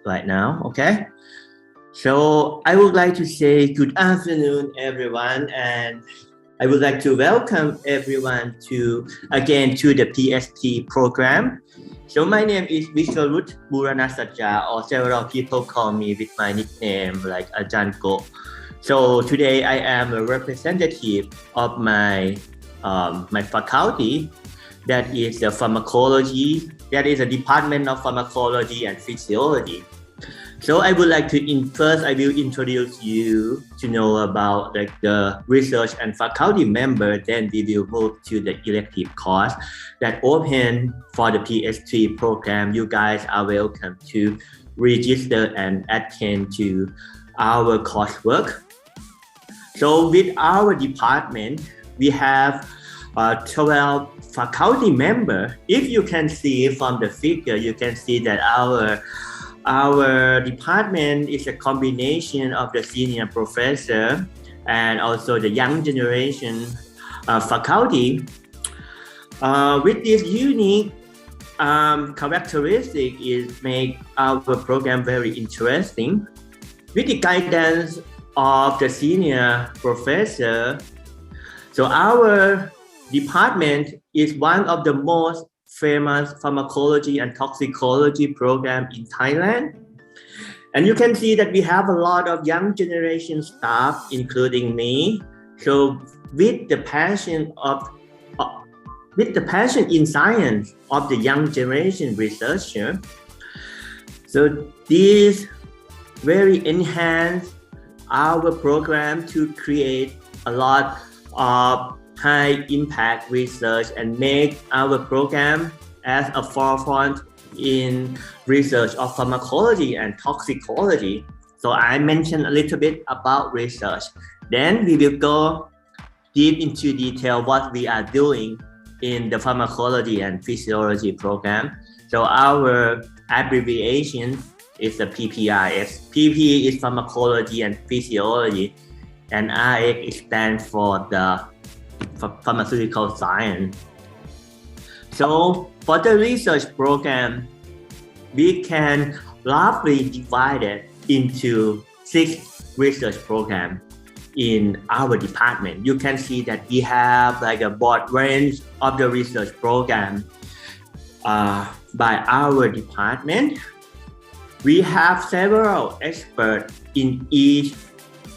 right now, okay? So I would like to say good afternoon, everyone, and I would like to welcome everyone again to the PST program. So my name is Vishwarut Buranasatja, or several people call me with my nickname like Ajahn Go. So today I am a representative of my faculty, that is the pharmacology, that is a department of pharmacology and physiology. So I would like to first I will introduce you to know about the research and faculty member. Then we will move to the elective course that open for the PST program. You guys are welcome to register and attend to our coursework. So with our department, we have 12 faculty members. If you can see from the figure, you can see that our department is a combination of the senior professor and also the young generation faculty. With this unique characteristic is make our program very interesting. With the guidance of the senior professor, so our department is one of the most famous pharmacology and toxicology program in Thailand. And you can see that we have a lot of young generation staff, including me. So with the passion in science of the young generation researcher, so this very enhance our program to create a lot of high impact research and make our program as a forefront in research of pharmacology and toxicology. So I mentioned a little bit about research. Then we will go deep into detail what we are doing in the pharmacology and physiology program. So our abbreviation is the PPRS. PP is pharmacology and physiology, and RX stands for the pharmaceutical science. So for the research program, we can roughly divide it into 6 research programs in our department. You can see that we have like a broad range of the research program by our department. We have several experts in each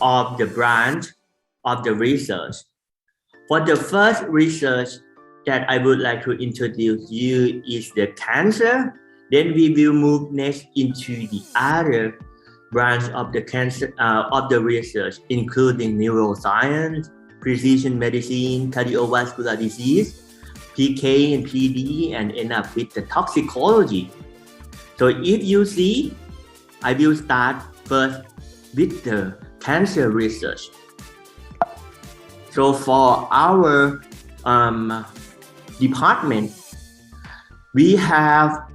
of the branch of the research. For the first research that I would like to introduce you is the cancer. Then we will move next into the other branch of the cancer of the research, including neuroscience, precision medicine, cardiovascular disease, PK and PD, and end up with the toxicology. So if you see, I will start first with the cancer research. So for our department, we have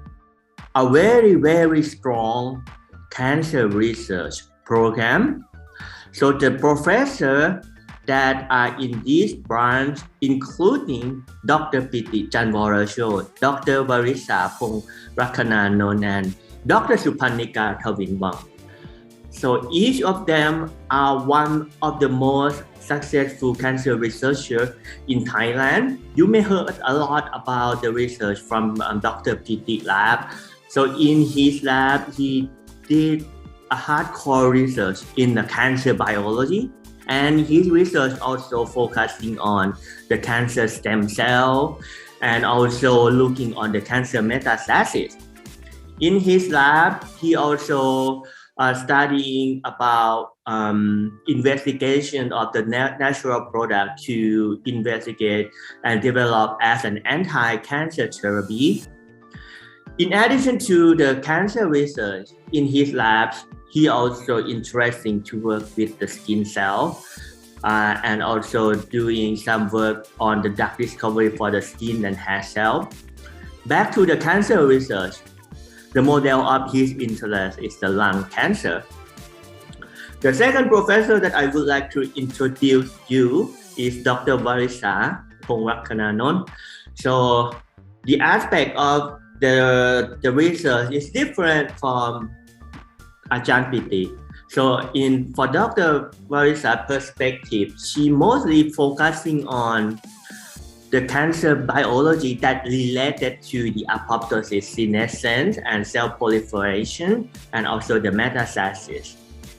a very, very strong cancer research program. So the professor that are in this branch, including Dr. Piti Chanwarachot, Dr. Varisa Phongrakananon, and Dr. Supannika Thawinwang. So each of them are one of the most successful cancer researcher in Thailand. You may heard a lot about the research from Dr. Piti lab. So in his lab, he did a hardcore research in the cancer biology, and his research also focusing on the cancer stem cell and also looking on the cancer metastasis. In his lab, he also studying about investigation of the natural product to investigate and develop as an anti-cancer therapy. In addition to the cancer research in his labs, he also interesting to work with the skin cell and also doing some work on the drug discovery for the skin and hair cell. Back to the cancer research, the model of his interest is the lung cancer. The second professor that I would like to introduce you is Dr. Varisa Phongrakananon. So the aspect of the research is different from Ajahn Piti. So for Dr. Varisa's perspective, she mostly focusing on the cancer biology that related to the apoptosis, senescence, and cell proliferation, and also the metastasis.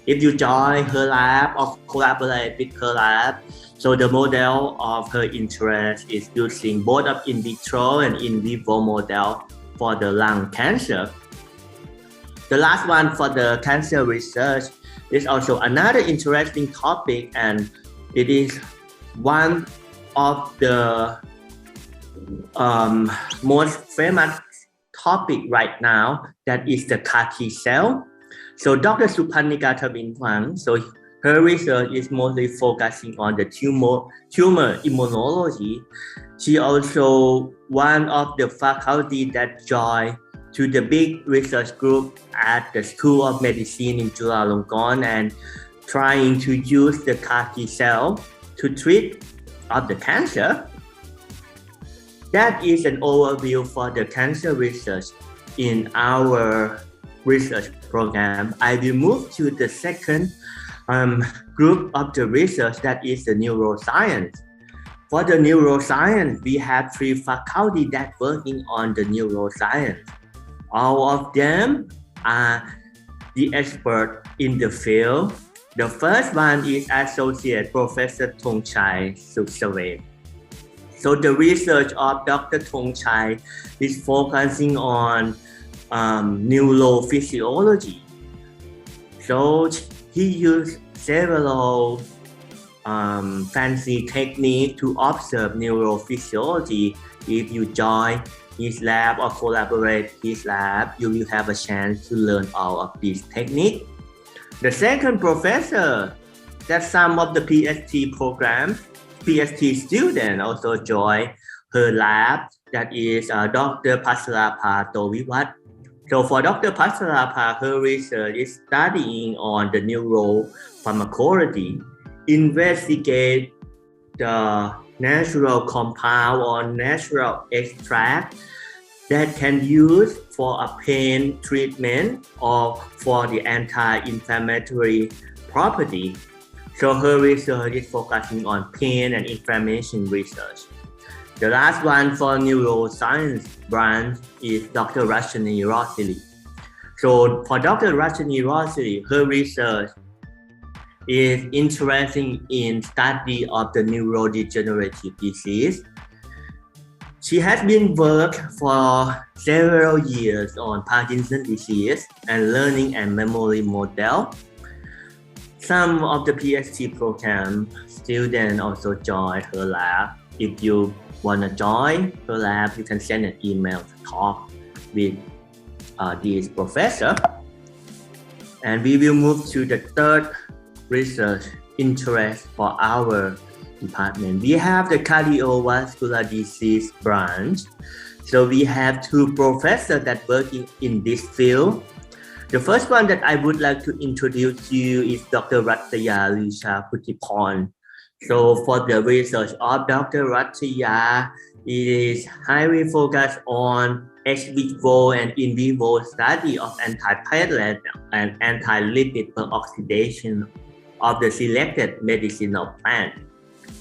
If you join her lab or collaborate with her lab, so the model of her interest is using both of in vitro and in vivo model for the lung cancer. The last one for the cancer research is also another interesting topic, and it is one of the most famous topic right now, that is the CAR T cell. So Dr. Supannika Thavinwang, so her research is mostly focusing on the tumor immunology. She also one of the faculty that joined to the big research group at the School of Medicine in Chulalongkorn and trying to use the CAR T cell to treat of the cancer. That is an overview for the cancer research in our research program. I will move to the second group of the research, that is the neuroscience. For the neuroscience, we have 3 faculty that working on the neuroscience. All of them are the expert in the field. The first one is Associate Professor Thongchai Suksawet. So the research of Dr. Thongchai is focusing on neurophysiology. So he used several fancy techniques to observe neurophysiology. If you join his lab or collaborate his lab, you will have a chance to learn all of these techniques. The second professor, that some of the PST students also join her lab, that is Dr. Pasarapa Toviwat. So for Dr. Pasarapa, her research is studying on the neuropharmacology, investigate the natural compound or natural extract that can use for a pain treatment or for the anti-inflammatory property. So her research is focusing on pain and inflammation research. The last one for neuroscience branch is Dr. Rashni Rossili. So for Dr. Rashni Rossili, her research is interesting in study of the neurodegenerative disease. She has been worked for several years on Parkinson's disease and learning and memory model. Some of the PhD program students also join her lab. If you want to join her lab, you can send an email to talk with this professor. And we will move to the third research interest for our department. We have the Cardiovascular Disease branch. So we have 2 professors that working in this field. The first one that I would like to introduce you is Dr. Rataya Lisha Putiporn. So for the research of Dr. Rataya, it is highly focused on ex vivo and in vivo study of antiplatelet and anti-lipid peroxidation of the selected medicinal plant.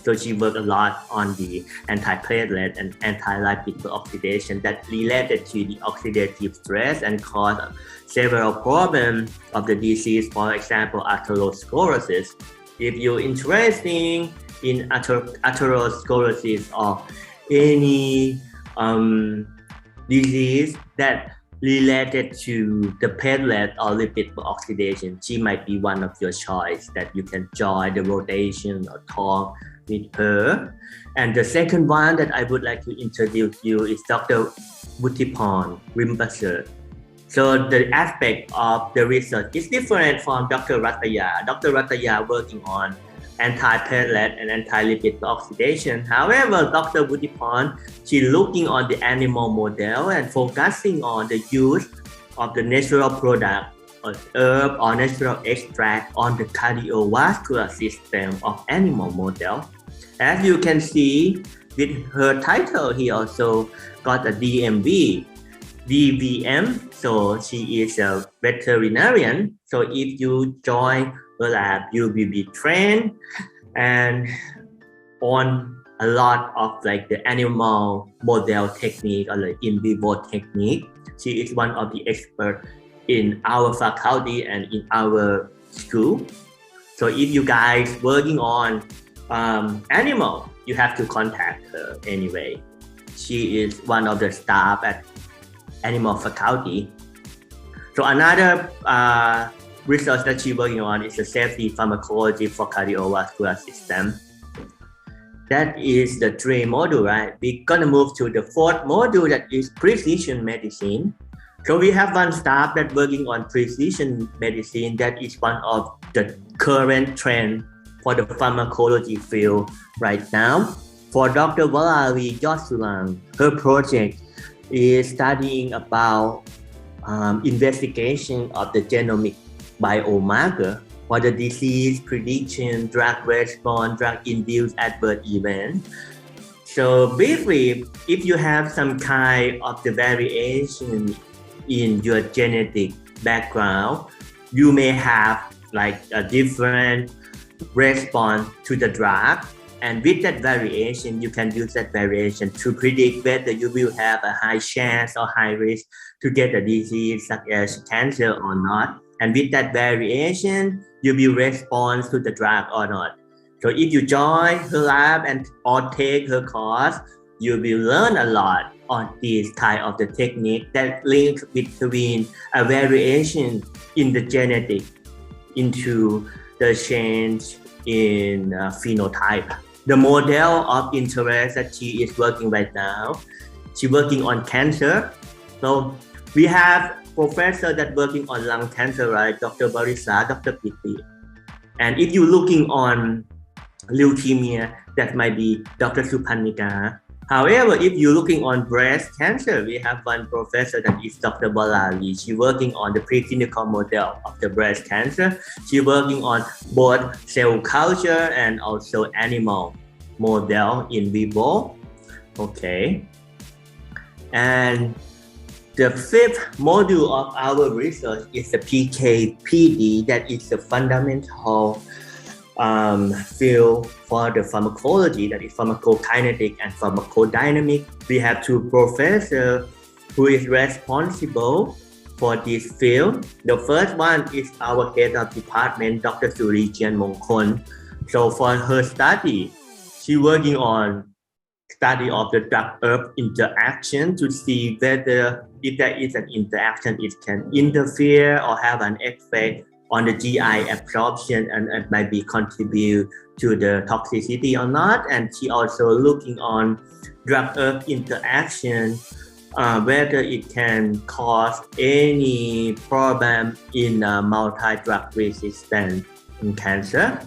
So she worked a lot on the antiplatelet and anti-lipid peroxidation that related to the oxidative stress and caused several problems of the disease, for example, atherosclerosis. If you're interested in atherosclerosis or any disease that related to the platelet or lipid oxidation, she might be one of your choice that you can join the rotation or talk with her. And the second one that I would like to introduce you is Dr. Butipon Rimbasur. So the aspect of the research is different from Dr. Rataya. Dr. Rataya working on anti-platelet and anti-lipid oxidation. However, Dr. Butipon, she looking on the animal model and focusing on the use of the natural product or herb or natural extract on the cardiovascular system of animal model. As you can see with her title, he also got a DMV. DVM. So she is a veterinarian. So if you join her lab, you will be trained and on a lot of like the animal model technique or the in vivo technique. She is one of the experts in our faculty and in our school. So if you guys working on animal, you have to contact her anyway. She is one of the staff at animal faculty. So another research that she's working on is the safety pharmacology for cardiovascular system. That is the 3 module, right? We're gonna move to the 4th module, that is precision medicine. So we have one staff that working on precision medicine. That is one of the current trend for the pharmacology field right now. For Dr. Valerie Josulang, her project is studying about investigation of the genomic biomarker for the disease prediction, drug response, drug-induced adverse event. So briefly, if you have some kind of the variation in your genetic background, you may have like a different response to the drug. And with that variation, you can use that variation to predict whether you will have a high chance or high risk to get a disease such as cancer or not. And with that variation, you will respond to the drug or not. So if you join her lab and or take her course, you will learn a lot on this kind of the technique that links between a variation in the genetic into the change in phenotype. The model of interest that she is working right now, she's working on cancer. So we have professor that working on lung cancer, right? Dr. Barisa, Dr. Pitti. And if you're looking on leukemia, that might be Dr. Supanika. However, if you're looking on breast cancer, we have one professor that is Dr. Balali. She's working on the preclinical model of the breast cancer. She's working on both cell culture and also animal model in vivo. Okay. And the 5th module of our research is the PK/PD, that is the fundamental field for the pharmacology, that is pharmacokinetic and pharmacodynamic. We have 2 professors who is responsible for this field. The first one is our head of department, Dr. Surijian Mongkon. So for her study, she's working on study of the drug-herb interaction to see whether if there is an interaction, it can interfere or have an effect on the GI absorption and it might be contribute to the toxicity or not. And she also looking on drug-herb interaction, whether it can cause any problem in multi-drug resistance in cancer.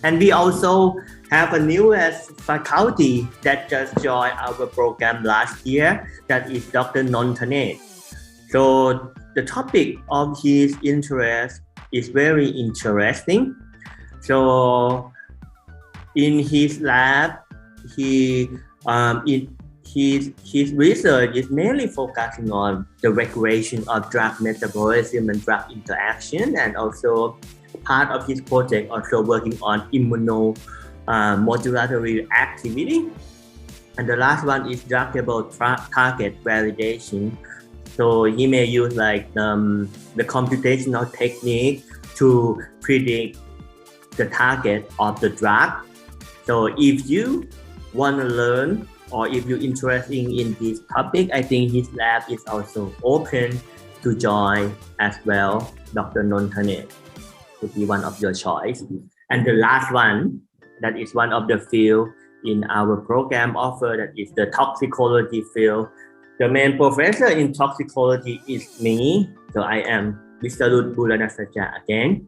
And we also have a newest faculty that just joined our program last year, that is Dr. Nontanet. So the topic of his interest is very interesting. So in his lab, his research is mainly focusing on the regulation of drug metabolism and drug interaction, and also part of his project also working on immunomodulatory activity. And the last one is druggable target validation. So he may use like the computational technique to predict the target of the drug. So if you want to learn or if you're interested in this topic, I think his lab is also open to join as well. Dr. Nontanet would be one of your choice. And the last one, that is one of the field in our program offer, that is the toxicology field. The main professor in toxicology is me. So I am Mr. Lut Buranasaja again.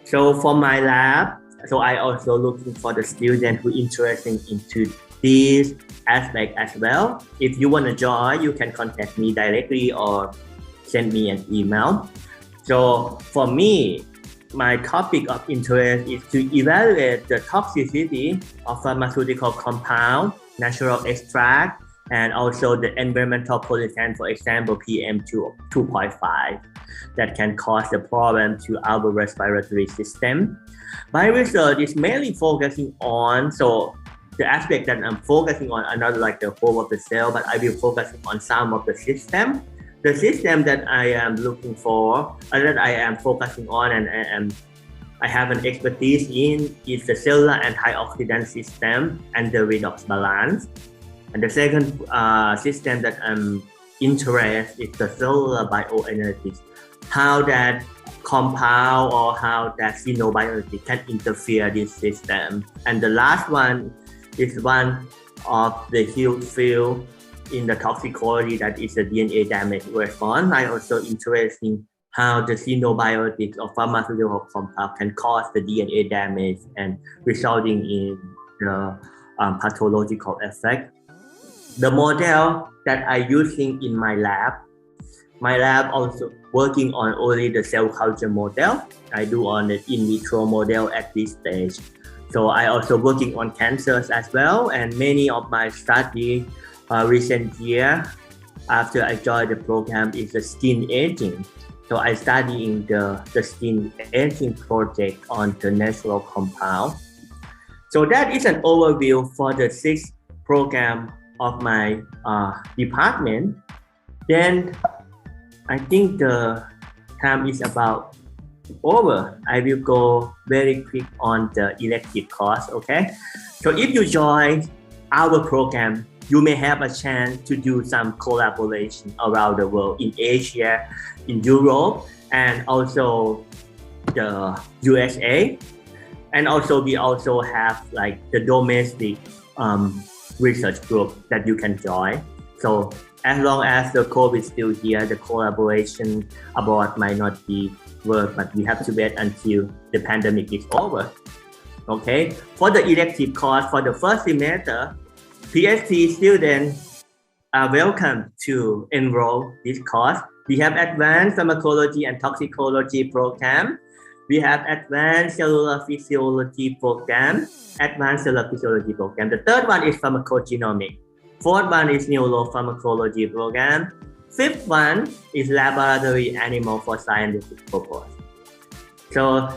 So for my lab, so I also looking for the student who interested into this aspect as well. If you want to join, you can contact me directly or send me an email. So for me, my topic of interest is to evaluate the toxicity of pharmaceutical compound, natural extract, and also the environmental pollutant, for example, PM2.5, that can cause the problem to our respiratory system. My research is mainly focusing on, so the aspect that I'm focusing on are not like the whole of the cell, but I will focus on some of the system. The system that I am looking for, that I am focusing on, and I have an expertise in, is the cellular antioxidant system and the redox balance. And the second system that I'm interested is the cellular bioenergetics, how that compound or how that xenobiotic can interfere this system. And the last one is one of the huge field in the toxicology, that is the DNA damage response. I also interested in how the xenobiotics or pharmaceutical compound can cause the DNA damage and resulting in the pathological effect. The model that I using in my lab also working on only the cell culture model. I do on the in vitro model at this stage. So I also working on cancers as well, and many of my study recent year after I joined the program is the skin aging. So I studying the skin aging project on the natural compound. So that is an overview for the 6th program of my department. Then I think the time is about over. I will go very quick on the elective course, okay? So if you join our program, you may have a chance to do some collaboration around the world, in Asia, in Europe, and also the USA. And also we also have like the domestic research group that you can join. So as long as the COVID is still here, the collaboration abroad might not be work, but we have to wait until the pandemic is over. Okay, for the elective course for the first semester, PST students are welcome to enroll this course. We have advanced pharmacology and toxicology program. We have advanced cellular physiology program, advanced cellular physiology program. The third one is pharmacogenomic. Fourth one is neuropharmacology program. Fifth one is laboratory animal for scientific purpose. So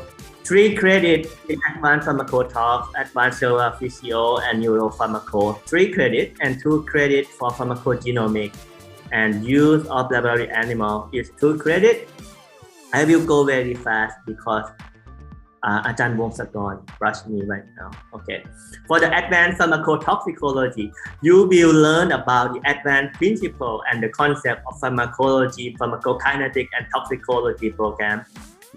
3 credits in advanced pharmacotox, advanced cellular physio, and neuropharmaco. 3 credits and 2 credits for pharmacogenomic, and use of laboratory animal is 2 credits. I will go very fast because Ajahn Wongsakorn rushed me right now. Okay. For the advanced pharmacotoxicology, you will learn about the advanced principle and the concept of pharmacology, pharmacokinetic and toxicology program.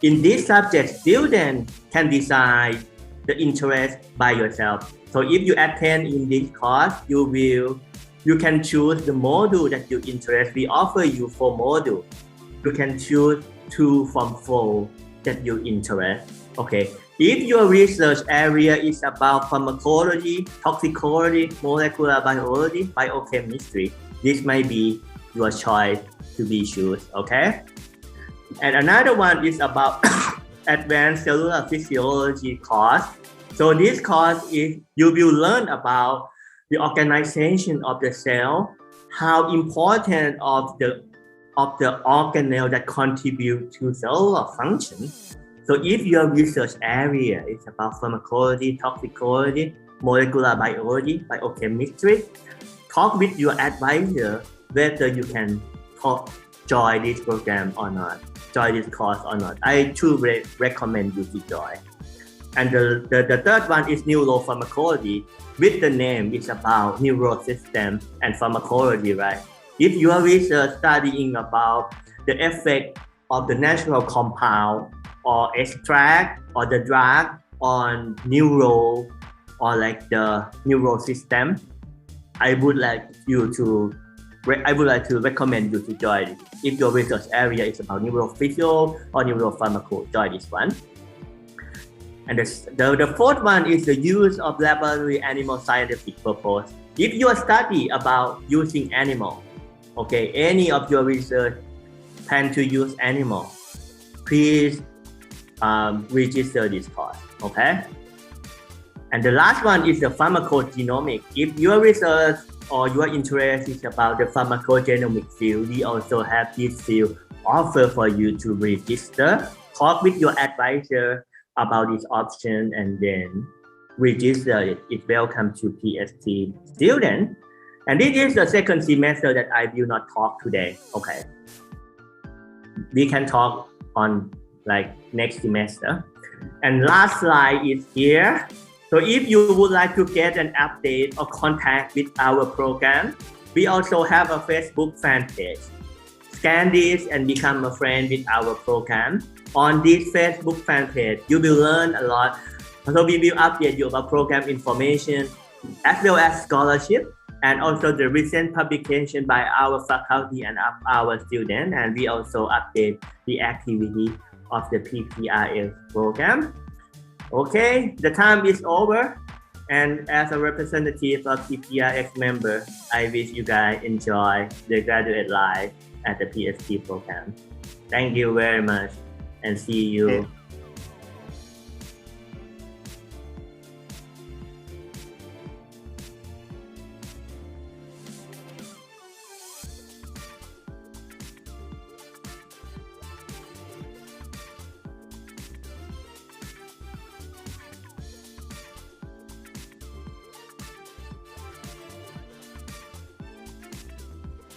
In this subject, students can decide the interest by yourself. So if you attend in this course, you can choose the module that you interest. We offer you 4 modules. You can choose 2 from 4 that you interest. Okay, if your research area is about pharmacology, toxicology, molecular biology, biochemistry, this might be your choice to be chosen, okay? And another one is about advanced cellular physiology course. So this course is, you will learn about the organization of the cell, how important of the organelle that contribute to cellular function. So if your research area is about pharmacology, toxicology, molecular biology, biochemistry, talk with your advisor whether you can join this program or not, join this course or not. I truly recommend you to join. And the third one is neuropharmacology. With the name, it's about neurosystem and pharmacology, right? If your research studying about the effect of the natural compound or extract or the drug on neuro or like the neural system, I would like to recommend you to join. If your research area is about neurophysio or neuropharmaco, join this one. And the fourth one is the use of laboratory animal scientific purpose. If you study about using animal, okay, any of your research plan to use animal, please register this course, okay? And the last one is the pharmacogenomic. If your research or your interest is about the pharmacogenomic field, we also have this field offer for you to register. Talk with your advisor about this option and then register it. It's welcome to PST student. And this is the second semester that I will not talk today. Okay. We can talk on like next semester. And last slide is here. So if you would like to get an update or contact with our program, we also have a Facebook fan page. Scan this and become a friend with our program. On this Facebook fan page, you will learn a lot. So we will update you about program information as well as scholarship and also the recent publication by our faculty and our students. And we also update the activity of the PPRS program. Okay, the time is over. And as a representative of PPRX member, I wish you guys enjoy the graduate life at the PST program. Thank you very much and see you